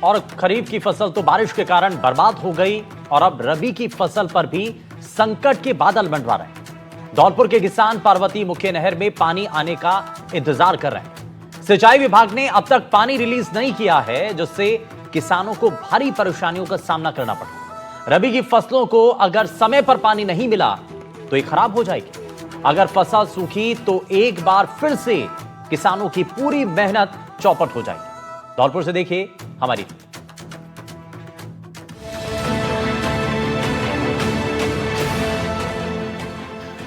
और खरीफ की फसल तो बारिश के कारण बर्बाद हो गई और अब रबी की फसल पर भी संकट के बादल मंडरा रहे हैं। धौलपुर के किसान पार्वती मुख्य नहर में पानी आने का इंतजार कर रहे हैं। सिंचाई विभाग ने अब तक पानी रिलीज नहीं किया है, जिससे किसानों को भारी परेशानियों का सामना करना पड़ा। रबी की फसलों को अगर समय पर पानी नहीं मिला तो ये खराब हो जाएगी। अगर फसल सूखी तो एक बार फिर से किसानों की पूरी मेहनत चौपट हो जाएगी। धौलपुर से देखिए हमारी।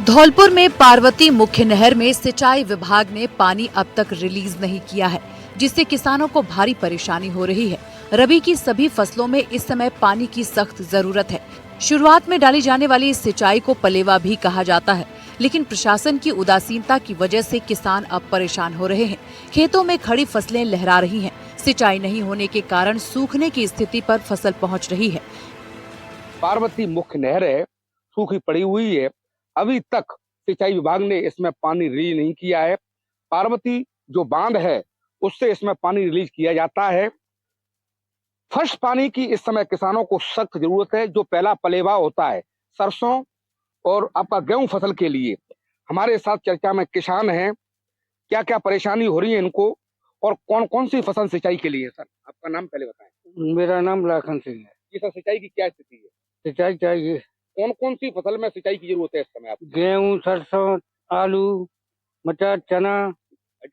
धौलपुर में पार्वती मुख्य नहर में सिंचाई विभाग ने पानी अब तक रिलीज नहीं किया है, जिससे किसानों को भारी परेशानी हो रही है। रबी की सभी फसलों में इस समय पानी की सख्त जरूरत है। शुरुआत में डाली जाने वाली इस सिंचाई को पलेवा भी कहा जाता है, लेकिन प्रशासन की उदासीनता की वजह से किसान अब परेशान हो रहे हैं। खेतों में खड़ी फसलें लहरा रही हैं। सिंचाई नहीं होने के कारण सूखने की स्थिति पर फसल पहुंच रही है। पार्वती मुख्य नहर है, सूखी पड़ी हुई है। अभी तक सिंचाई विभाग ने इसमें पानी रिलीज नहीं किया है। पार्वती जो बांध है उससे इसमें पानी रिलीज किया जाता है। फर्स्ट पानी की इस समय किसानों को सख्त जरूरत है। जो पहला पलेवा होता है सरसों और आपका गेहूं फसल के लिए। हमारे साथ चर्चा में किसान हैं, क्या क्या परेशानी हो रही है इनको और कौन कौन सी फसल सिंचाई के लिए है। सर आपका नाम पहले बताएं। मेरा नाम लाखन सिंह है। जी सर, सिंचाई की क्या स्थिति है? सिंचाई चाहिए। कौन कौन सी फसल में सिंचाई की जरूरत है इस समय आपको? गेहूं, सरसों, आलू, मटर, चना,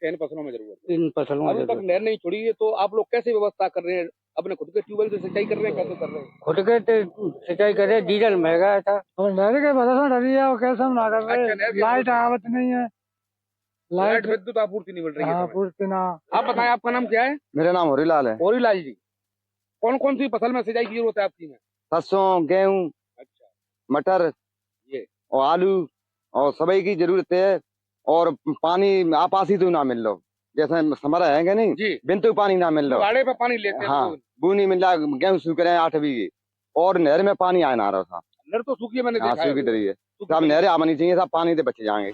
इन फसलों में जरूरत है। इन फसलों में अभी तक जरूरत। नहर नहीं छोड़ी है तो आप लोग कैसे व्यवस्था कर रहे हैं? अपने खुद के ट्यूबवेल से सिंचाई कर रहे हैं, कैसे कर रहे हैं? खुद के सिंचाई करे, डीजल महंगा था और नहर के भरोसा डरी है और कैसे हम ना कर अच्छा, नहर रहे। के लाइट आवत नहीं है। लाइट विद्युत आपूर्ति नहीं मिल रही है। आपूर्ति ना। आप बताएं, आपका नाम क्या है? मेरा नाम होरीलाल है। होरीलाल जी, कौन कौन सी फसल में सिंचाई की जरूरत है आपकी में? सरसों, गेहूं, अच्छा, मटर ये और आलू और सभी की जरूरत है। और पानी आपासी तो ना मिल लो, जैसे हमारा है क्या नहीं जी, बिंदु पानी ना मिल लो। गाड़े पे पानी लेते हैं। हाँ, बूनी मिल रहा, गेहूं सूख रहे हैं 8 बीघे और नहर में पानी आया ना रहा था। नहर तो सूखी है, मैंने हाँ, देखा है। सूखी डरी है। सूखी सब डरी। नहरें आनी चाहिए, सब पानी से बच जाएंगे।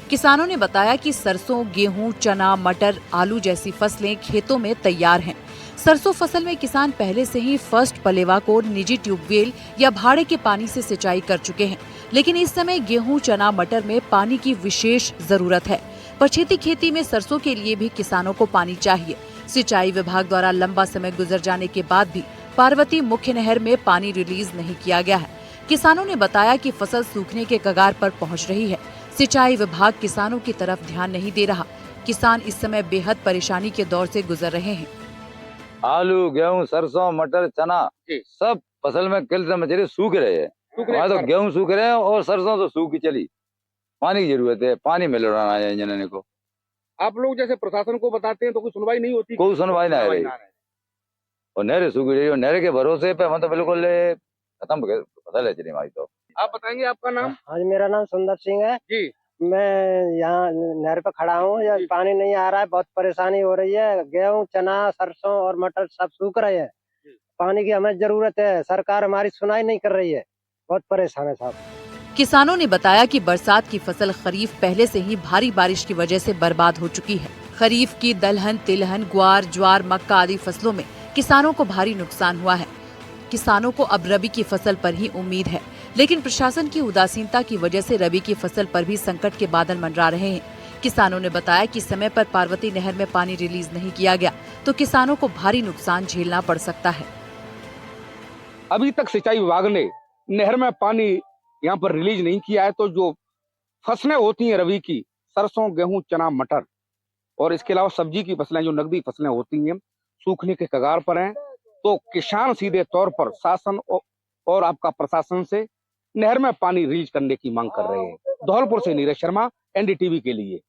किसानों ने बताया कि सरसों, गेहूं, चना, मटर, आलू जैसी फसलें खेतों में तैयार हैं। सरसों फसल में किसान पहले से ही फर्स्ट पलेवा को निजी ट्यूबवेल या भाड़े के पानी से सिंचाई कर चुके हैं, लेकिन इस समय गेहूं, चना, मटर में पानी की विशेष जरूरत है। पछेती खेती में सरसों के लिए भी किसानों को पानी चाहिए। सिंचाई विभाग द्वारा लंबा समय गुजर जाने के बाद भी पार्वती मुख्य नहर में पानी रिलीज नहीं किया गया है। किसानों ने बताया कि फसल सूखने के कगार पर पहुंच रही है। सिंचाई विभाग किसानों की तरफ ध्यान नहीं दे रहा। किसान इस समय बेहद परेशानी के दौर से गुजर रहे हैं। आलू, गेहूं, सरसों, मटर, चना सब फसल में किल से मचेरे सूख रहे हैं। वहाँ तो गेहूं सूख रहे हैं और सरसों तो सूख चली। पानी की जरूरत है, पानी मिल रहा है इंजन को। आप लोग जैसे प्रशासन को बताते हैं तो कोई सुनवाई नहीं होती? कोई सुनवाई ना रही और नहर सूख रही है। नहर के भरोसे पे हम तो बिल्कुल खत्म फसल है हमारी। तो आप बताएंगे आपका नाम? हाँ जी, मेरा नाम सुंदर सिंह है जी। मैं यहाँ नहर पे खड़ा हूँ। पानी नहीं आ रहा है, बहुत परेशानी हो रही है। गेहूं, चना, सरसों और मटर सब सूख रहे हैं। पानी की हमें जरूरत है। सरकार हमारी सुनाई नहीं कर रही है, बहुत परेशान है साहब। किसानों ने बताया कि बरसात की फसल खरीफ पहले से ही भारी बारिश की वजह से बर्बाद हो चुकी है। खरीफ की दलहन, तिलहन, ग्वार, ज्वार, मक्का आदि फसलों में किसानों को भारी नुकसान हुआ है। किसानों को अब रबी की फसल पर ही उम्मीद है, लेकिन प्रशासन की उदासीनता की वजह से रबी की फसल पर भी संकट के बादल मंडरा रहे हैं। किसानों ने बताया कि समय पर पार्वती नहर में पानी रिलीज नहीं किया गया तो किसानों को भारी नुकसान झेलना पड़ सकता है। अभी तक सिंचाई विभाग ने नहर में पानी यहाँ पर रिलीज नहीं किया है, तो जो फसलें होती हैं रबी की, सरसों, गेहूं, चना, मटर और इसके अलावा सब्जी की फसलें, जो नकदी फसलें होती हैं, सूखने के कगार पर हैं। तो किसान सीधे तौर पर शासन और आपका प्रशासन से नहर में पानी रिलीज करने की मांग कर रहे हैं। धौलपुर से नीरज शर्मा, एनडीटीवी के लिए।